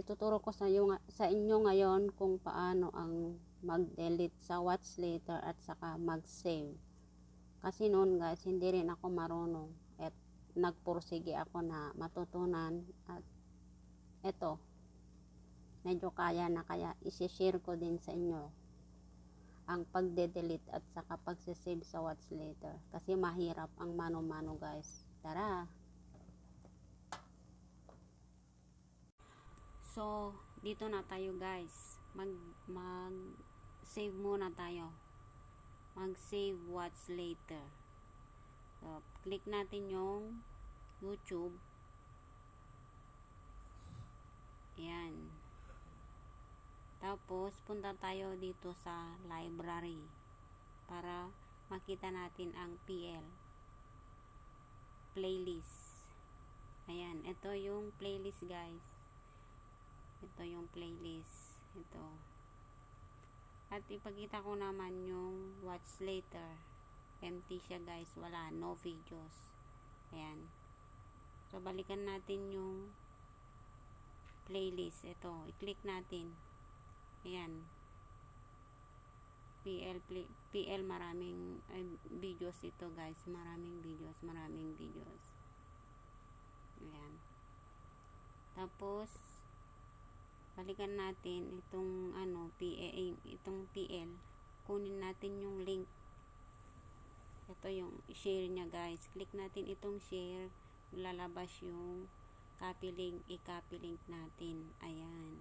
Ituturo ko sa inyo ngayon kung paano ang mag-delete sa watch later at saka mag-save. Kasi noon guys, hindi rin ako marunong at nagpursige ako na matutunan at eto, medyo kaya na, kaya isi-share ko din sa inyo ang pagde-delete at saka pagse-save sa watch later kasi mahirap ang mano-mano guys. Tara! So, dito na tayo guys. Mag-save muna tayo. Mag-save watch later. So, click natin yung YouTube. Ayan. Tapos, punta tayo dito sa library para makita natin ang PL playlist. Ayan. Ito yung playlist guys. Ito yung playlist. Ito. At ipakita ko naman yung watch later. Empty siya guys. Wala. No videos. Ayan. So, balikan natin yung playlist. Ito. I-click natin. Ayan. PL maraming videos ito guys. Maraming videos. Ayan. Tapos, balikan natin itong itong PL. Kunin natin yung link. Ito yung share niya guys. Click natin itong share. Lalabas yung copy link. I-copy link natin. Ayan.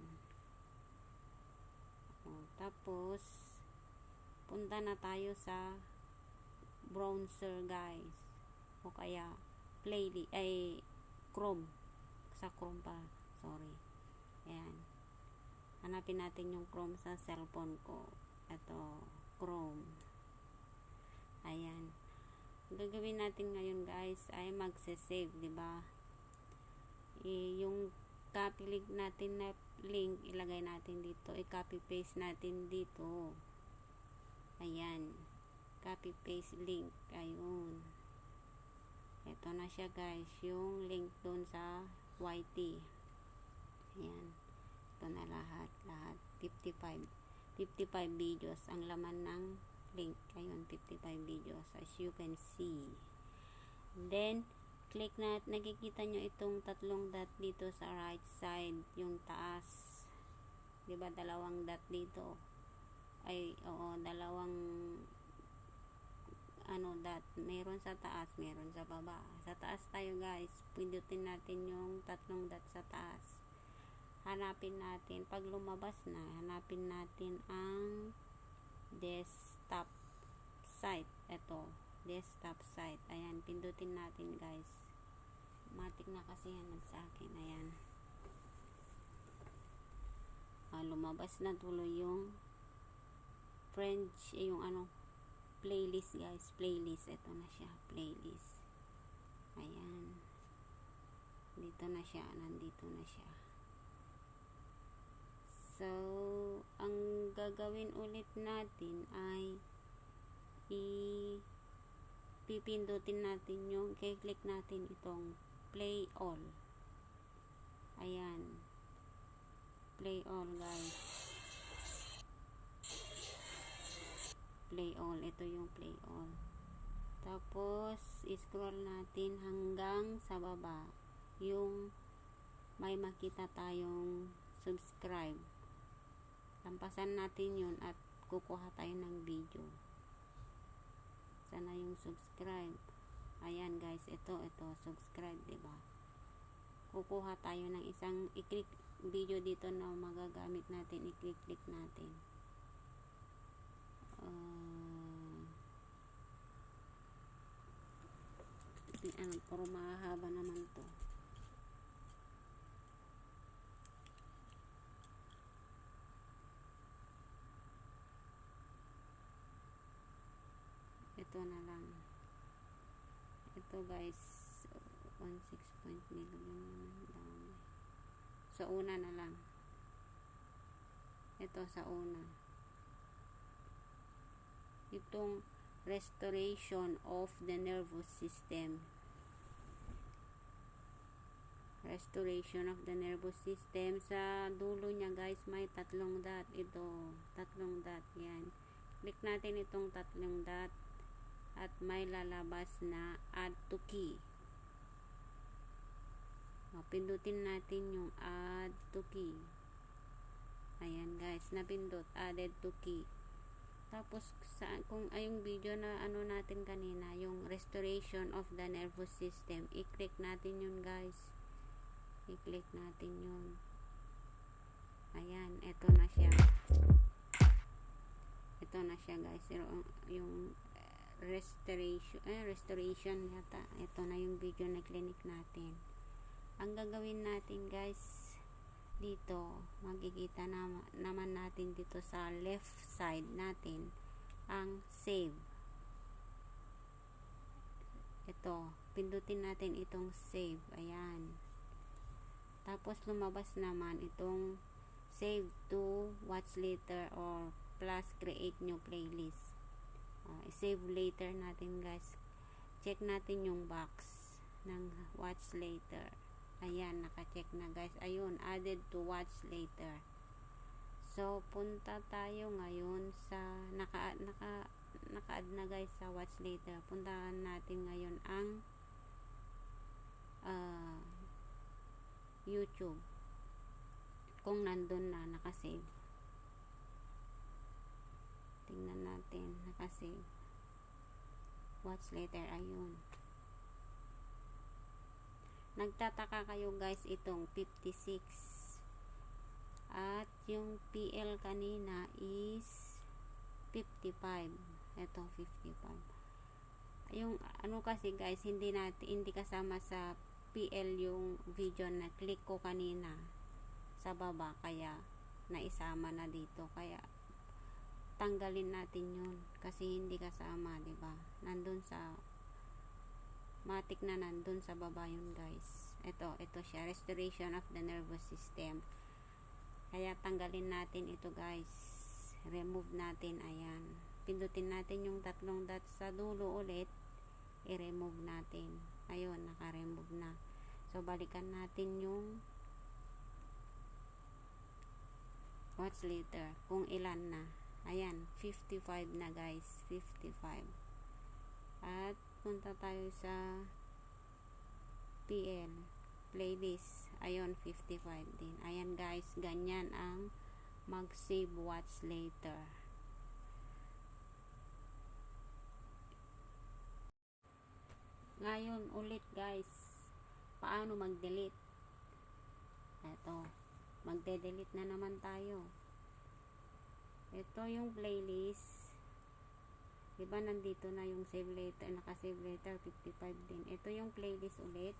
Tapos punta na tayo sa browser guys. O kaya playlist Chrome. Sa Chrome pa. Sorry. Ayan. Hanapin natin yung Chrome sa cellphone ko. Ito, Chrome. Ayan. Gagawin natin ngayon guys ay magse-save, di ba? Yung copy link natin na link, ilagay natin dito. I-copy paste natin dito. Ayan. Copy paste link. Ayun. Ito na siya guys. Yung link doon sa YT. Ayan. Ito na lahat 55 videos ang laman ng link. Ayun, 55 videos as you can see. Then click na, nakikita nyo itong tatlong dot dito sa right side, yung taas, diba dalawang dot dito, dalawang dot, meron sa taas, meron sa baba. Sa taas tayo guys, pindutin natin yung tatlong dot sa taas. Hanapin natin, pag lumabas na, hanapin natin ang desktop site. Ito, desktop site. Ayan, pindutin natin guys. Matik na kasi yan sa akin. Ayan. Lumabas na tuloy yung French, yung playlist guys. Playlist. Ito na siya, playlist. Ayan. Dito na siya, nandito na siya. So, ang gagawin ulit natin ay pipindutin natin yung, click natin itong play all. Ayan. Play all guys. Play all. Ito yung play all. Tapos, scroll natin hanggang sa baba. Yung may makita tayong subscribe. Lampasan natin yun at kukuha tayo ng video. Sana yung subscribe. Ayan guys, ito subscribe, diba? Kukuha tayo ng isang i-click video dito na magagamit natin, i-click natin. Puro mahaba naman to. Ito na lang. Ito guys, 16 million naman. Sa una na lang. Ito sa una. Itong restoration of the nervous system. restoration of the nervous system. Sa dulo niya guys may tatlong dot. Ito, tatlong dot. Yan. Click natin itong tatlong dot at may lalabas na add to key. Pindutin natin yung add to key. Ayan guys, napindot, added to key. Tapos kung yung video na ano natin kanina, yung restoration of the nervous system, i-click natin yun guys. I-click natin yun. Ayan, eto na siya. Ito na siya guys. Yung restoration yata. Ito na yung video na clinic natin. Ang gagawin natin guys, dito, makikita naman natin dito sa left side natin, ang save. Ito, pindutin natin itong save. Ayan. Tapos lumabas naman itong save to watch later or plus create new playlist. Save later natin guys. Check natin yung box ng watch later. Ayan, naka-check na guys. Ayun, added to watch later. So, punta tayo ngayon sa naka-add na guys sa watch later. Puntahan natin ngayon ang YouTube. Kung nandun na, naka-save. Tingnan natin, naka-save. Watch later, ayun. Nagtataka kayo guys, itong 56 at yung PL kanina is 55. Ito 55. Yung ano kasi guys, hindi kasama sa PL yung video na click ko kanina sa baba, kaya naisama na dito. Kaya tanggalin natin yun kasi hindi kasama, 'di ba? Nandun sa matik na nandun sa baba yun guys. Ito siya, restoration of the nervous system. Kaya tanggalin natin ito guys. Remove natin, ayan. Pindutin natin yung tatlong dots sa dulo ulit. I-remove natin. Ayun, naka-remove na. So, balikan natin yung watch later. Kung ilan na. Ayan, 55 na guys. 55. At punta tayo sa PL playlist. Ayun, 55 din. Ayan guys, ganyan ang mag-save watch later. Ngayon ulit guys, paano mag-delete? Eto, magde-delete na naman tayo. Ito yung playlist. Diba nandito na yung save later, naka-save later, 55 din. Ito yung playlist ulit.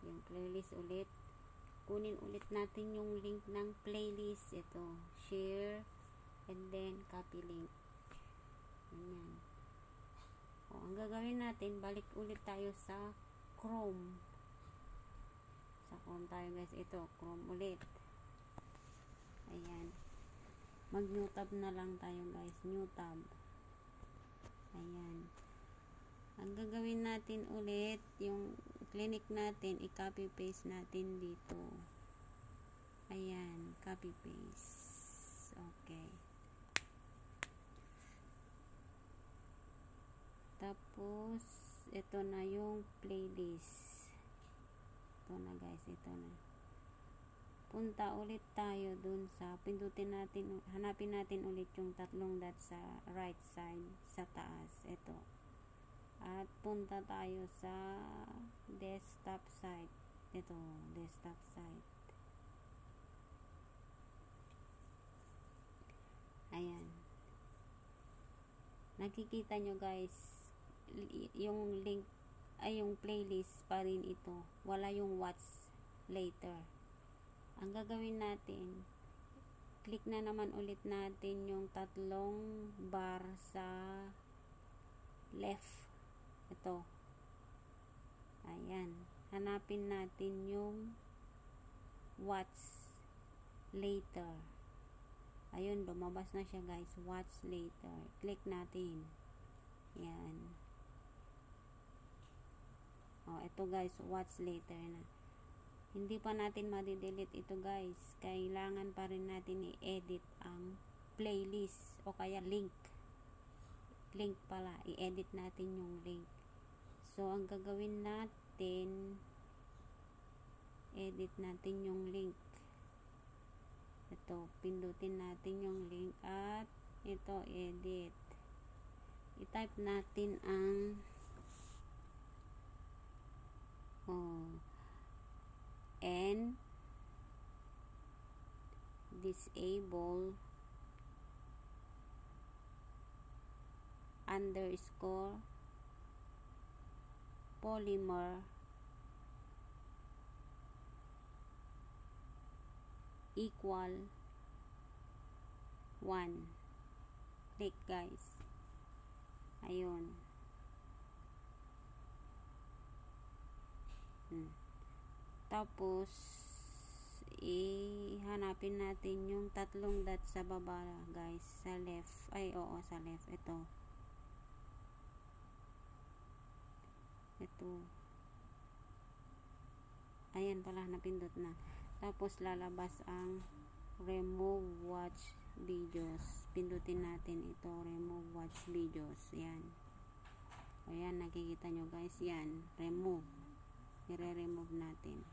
Yung playlist ulit. Kunin ulit natin yung link ng playlist. Ito, share, and then copy link. Ayan. O, ang gagawin natin, balik ulit tayo sa Chrome. Sa Chrome tayo guys. Ito, Chrome ulit. Ayan. Mag-new tab na lang tayo guys. New tab. Ayan. Ang gagawin natin ulit, yung clinic natin, i-copy paste natin dito. Ayan. Copy paste. Okay. Tapos, ito na yung playlist. Ito na guys. Ito na. Punta ulit tayo dun sa, pindutin natin, hanapin natin ulit yung tatlong dot sa right side, sa taas. Ito. At punta tayo sa desktop site. Ito, desktop site. Ayan. Nakikita nyo guys, yung link, ay yung playlist pa rin ito. Wala yung watch later. Ang gagawin natin, click na naman ulit natin yung tatlong bar sa left. Ito. Ayan. Hanapin natin yung watch later. Ayun, lumabas na siya guys. Watch later. Click natin. Ayan. O, ito guys, watch later na. Hindi pa natin ma-delete ito guys. Kailangan pa rin natin i-edit ang playlist o kaya link. Link pala. I-edit natin yung link. So, ang gagawin natin, edit natin yung link. Ito, pindutin natin yung link at ito, edit. I-type natin ang N disable underscore polymer equal 1. Click guys. Ayun. Tapos ihanapin natin yung tatlong dot sa baba guys, sa left. Sa left. Ito. Ayan pala, napindot na. Tapos lalabas ang remove watch videos. Pindutin natin ito, remove watch videos. Yan. Ayan, nakikita nyo guys. Yan, remove. I-remove natin.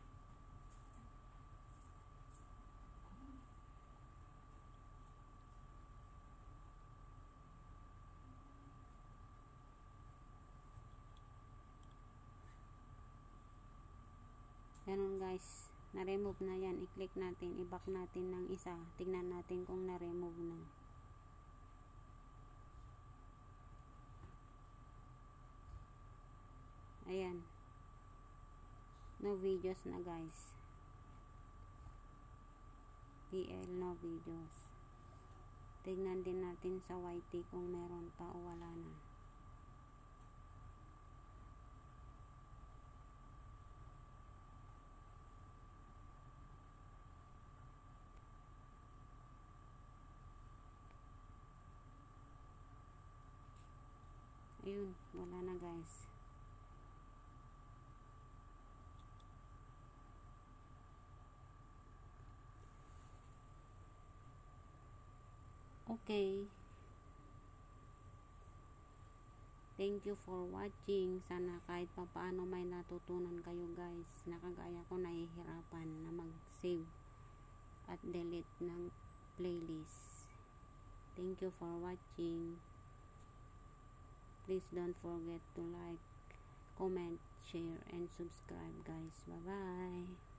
Ganun guys. Na-remove na yan. I-click natin. I-back natin ng isa. Tignan natin kung na-remove na. Ayan. No videos na guys. PL no videos. Tignan din natin sa YT kung meron pa o wala na. Ayun, wala na guys. Okay. Thank you for watching. Sana kahit pa paano may natutunan kayo guys. Nakagaya ko, nahihirapan na mag-save at delete ng playlist. Thank you for watching. Please don't forget to like, comment, share, and subscribe guys. Bye-bye.